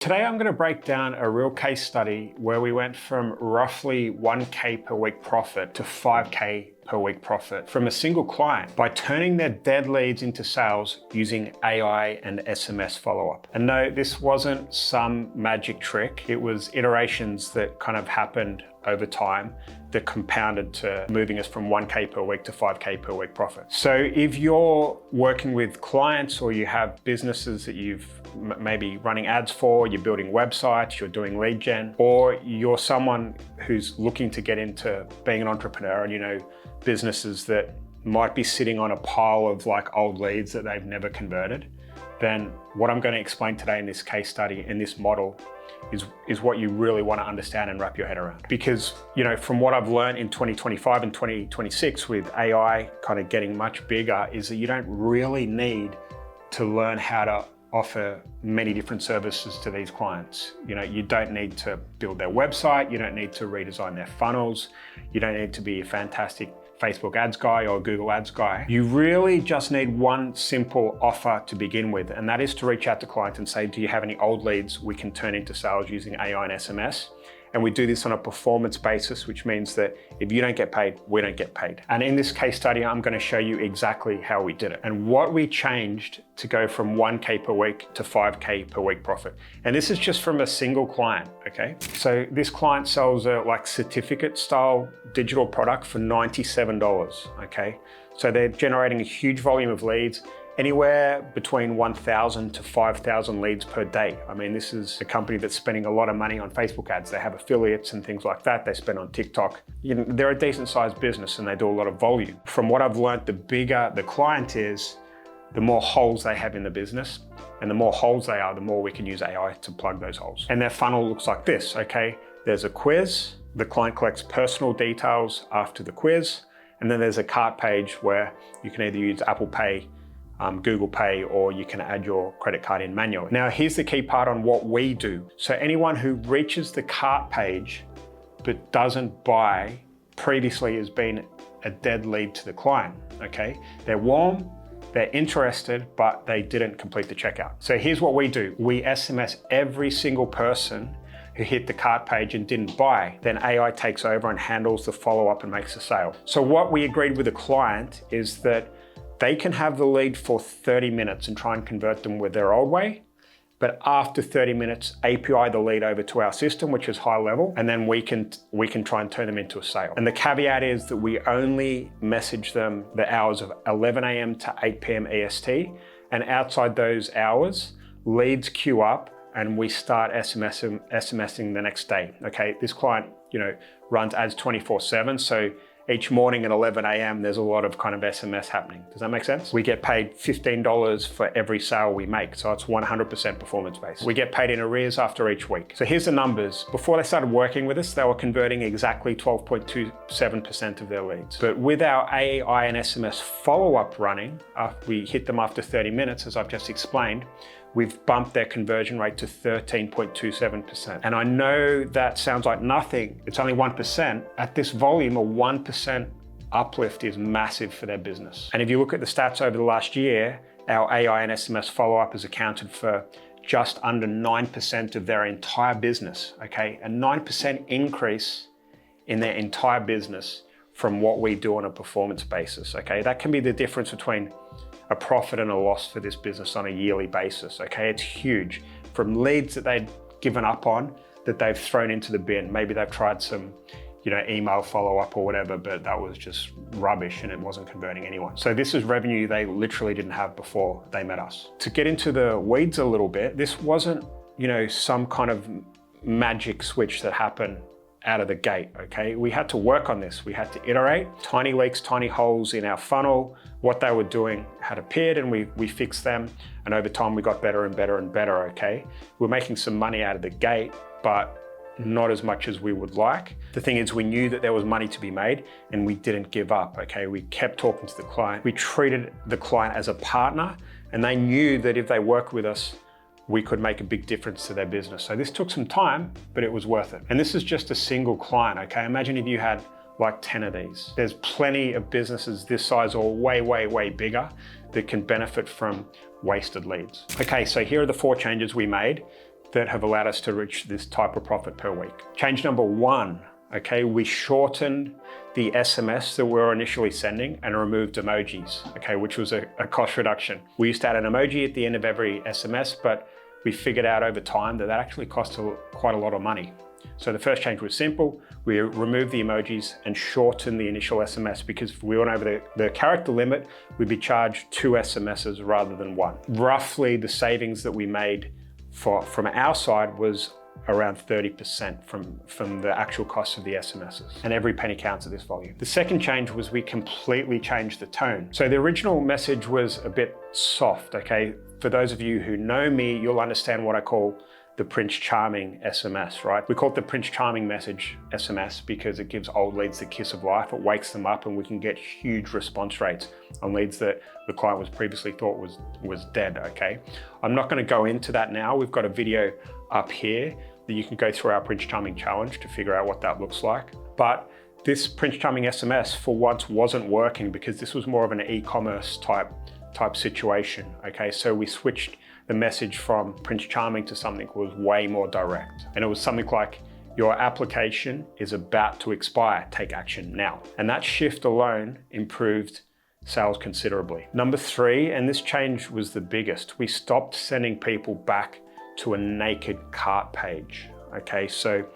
Today I'm going to break down a real case study where we went from roughly 1K per week profit to 5K per week profit from a single client by turning their dead leads into sales using AI and SMS follow-up. And no, this wasn't some magic trick. It was iterations that kind of happened over time that compounded to moving us from 1K per week to 5K per week profit. So if you're working with clients or you have businesses that you've maybe running ads for, you're building websites, you're doing lead gen, or you're someone who's looking to get into being an entrepreneur and you know businesses that might be sitting on a pile of like old leads that they've never converted, then what I'm going to explain today in this case study, in this model, is what you really want to understand and wrap your head around. Because, you know, from what I've learned in 2025 and 2026 with AI kind of getting much bigger, is that you don't really need to learn how to offer many different services to these clients. You know, you don't need to build their website, you don't need to redesign their funnels, you don't need to be a fantastic Facebook ads guy or Google ads guy. You really just need one simple offer to begin with, and that is to reach out to clients and say, do you have any old leads we can turn into sales using AI and SMS? And we do this on a performance basis, which means that if you don't get paid, we don't get paid. And in this case study, I'm going to show you exactly how we did it and what we changed to go from 1K per week to 5K per week profit. And this is just from a single client, okay? So this client sells a like certificate style digital product for $97, okay? So they're generating a huge volume of leads, anywhere between 1,000 to 5,000 leads per day. I mean, this is a company that's spending a lot of money on Facebook ads. They have affiliates and things like that. They spend on TikTok. You know, they're a decent sized business and they do a lot of volume. From what I've learned, the bigger the client is, the more holes they have in the business. And the more holes they are, the more we can use AI to plug those holes. And their funnel looks like this, okay? There's a quiz. The client collects personal details after the quiz. And then there's a cart page where you can either use Apple Pay, Google Pay, or you can add your credit card in manually. Now, here's the key part on what we do. So anyone who reaches the cart page but doesn't buy previously has been a dead lead to the client, okay? They're warm, they're interested, but they didn't complete the checkout. So here's what we do. We SMS every single person who hit the cart page and didn't buy. Then AI takes over and handles the follow-up and makes a sale. So what we agreed with the client is that they can have the lead for 30 minutes and try and convert them with their old way. But after 30 minutes, API the lead over to our system, which is high level, and then we can try and turn them into a sale. And the caveat is that we only message them the hours of 11 a.m. to 8 p.m. EST. And outside those hours, leads queue up and we start SMSing the next day. Okay, this client, you know, runs ads 24/7. So each morning at 11 a.m., there's a lot of kind of SMS happening. Does that make sense? We get paid $15 for every sale we make. So it's 100% performance-based. We get paid in arrears after each week. So here's the numbers. Before they started working with us, they were converting exactly 12.27% of their leads. But with our AI and SMS follow-up running, we hit them after 30 minutes, as I've just explained, we've bumped their conversion rate to 13.27%. And I know that sounds like nothing. It's only 1%. At this volume, a 1% uplift is massive for their business. And if you look at the stats over the last year, our AI and SMS follow-up has accounted for just under 9% of their entire business, okay? A 9% increase in their entire business from what we do on a performance basis, okay? That can be the difference between a profit and a loss for this business on a yearly basis, okay? It's huge. From leads that they'd given up on, that they've thrown into the bin. Maybe they've tried some, you know, email follow-up or whatever, but that was just rubbish and it wasn't converting anyone. So this is revenue they literally didn't have before they met us. To get into the weeds a little bit, this wasn't, you know, some kind of magic switch that happened out of the gate, okay? We had to work on this. We had to iterate. Tiny leaks, tiny holes in our funnel. What they were doing had appeared and we fixed them. And over time, we got better and better and better, okay? We're making some money out of the gate, but not as much as we would like. The thing is, we knew that there was money to be made and we didn't give up, okay? We kept talking to the client. We treated the client as a partner and they knew that if they worked with us, we could make a big difference to their business. So this took some time, but it was worth it. And this is just a single client, okay? Imagine if you had like 10 of these. There's plenty of businesses this size or way, way, way bigger that can benefit from wasted leads. Okay, so here are the 4 changes we made that have allowed us to reach this type of profit per week. Change number 1, okay, we shortened the SMS that we were initially sending and removed emojis, okay, which was a cost reduction. We used to add an emoji at the end of every SMS, but we figured out over time that actually cost quite a lot of money. So the first change was simple. We removed the emojis and shortened the initial SMS, because if we went over the character limit, we'd be charged 2 SMSs rather than 1. Roughly the savings that we made from our side was around 30% from the actual cost of the SMSs, and every penny counts at this volume. The second change was we completely changed the tone. So the original message was a bit soft, okay? For those of you who know me, you'll understand what I call the Prince Charming SMS, right? We call it the Prince Charming message SMS because it gives old leads the kiss of life. It wakes them up, and we can get huge response rates on leads that the client was previously thought was dead, okay? I'm not gonna go into that now. We've got a video up here that you can go through our Prince Charming challenge to figure out what that looks like. But this Prince Charming SMS for once wasn't working because this was more of an e-commerce type situation, okay? So we switched the message from Prince Charming to something that was way more direct. And it was something like, your application is about to expire, take action now. And that shift alone improved sales considerably. Number 3, and this change was the biggest, we stopped sending people back to a naked cart page, okay? So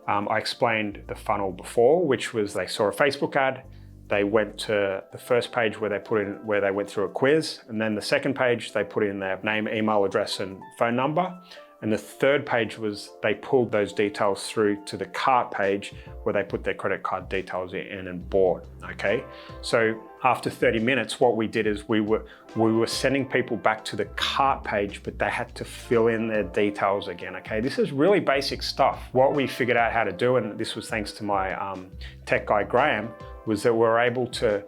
I explained the funnel before, which was they saw a Facebook ad, they went to the first page where they went through a quiz, and then the second page they put in their name, email address, and phone number. And the third page was they pulled those details through to the cart page where they put their credit card details in and bought, okay? So after 30 minutes, what we did is we were sending people back to the cart page, but they had to fill in their details again, okay? This is really basic stuff. What we figured out how to do, and this was thanks to my tech guy, Graham, was that we're able to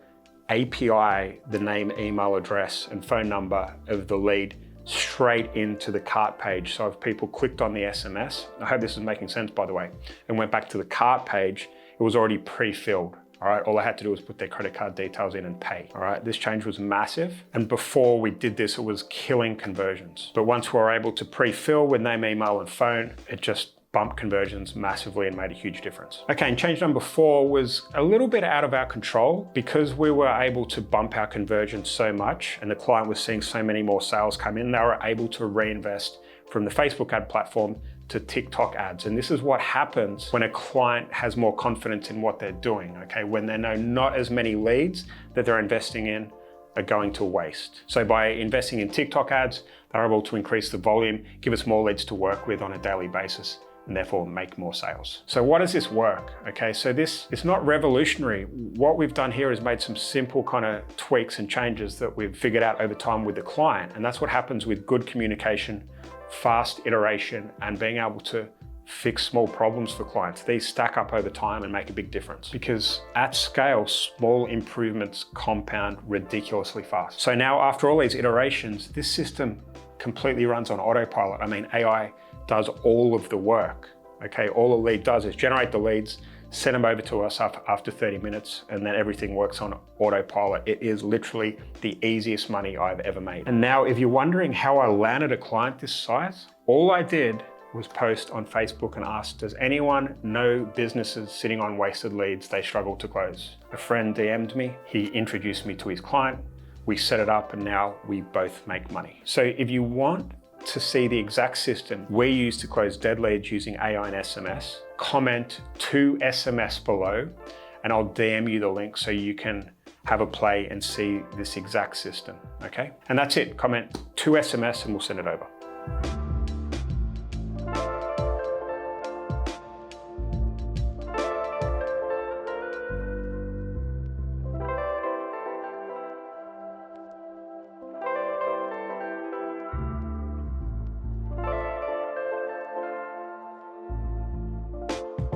API the name, email address, and phone number of the lead straight into the cart page. So if people clicked on the SMS, I hope this is making sense by the way, and went back to the cart page, it was already pre-filled. All right, all I had to do was put their credit card details in and pay. All right, this change was massive. And before we did this, it was killing conversions. But once we were able to pre-fill with name, email, and phone, it just bumped conversions massively and made a huge difference. Okay, and change number 4 was a little bit out of our control because we were able to bump our conversions so much and the client was seeing so many more sales come in, they were able to reinvest from the Facebook ad platform to TikTok ads. And this is what happens when a client has more confidence in what they're doing, okay? When they know not as many leads that they're investing in are going to waste. So by investing in TikTok ads, they're able to increase the volume, give us more leads to work with on a daily basis, and therefore make more sales. So what does this work? Okay, so it's not revolutionary. What we've done here is made some simple kind of tweaks and changes that we've figured out over time with the client. And that's what happens with good communication, fast iteration, and being able to fix small problems for clients. These stack up over time and make a big difference because at scale, small improvements compound ridiculously fast. So now after all these iterations, this system completely runs on autopilot. I mean, AI does all of the work, okay? All the lead does is generate the leads, send them over to us after 30 minutes, and then everything works on autopilot. It is literally the easiest money I've ever made. And now, if you're wondering how I landed a client this size, all I did was post on Facebook and ask, does anyone know businesses sitting on wasted leads they struggle to close? A friend DM'd me, he introduced me to his client, we set it up, and now we both make money. So if you want to see the exact system we use to close dead leads using AI and SMS, comment to SMS below and I'll DM you the link so you can have a play and see this exact system, okay? And that's it, comment to SMS and we'll send it over.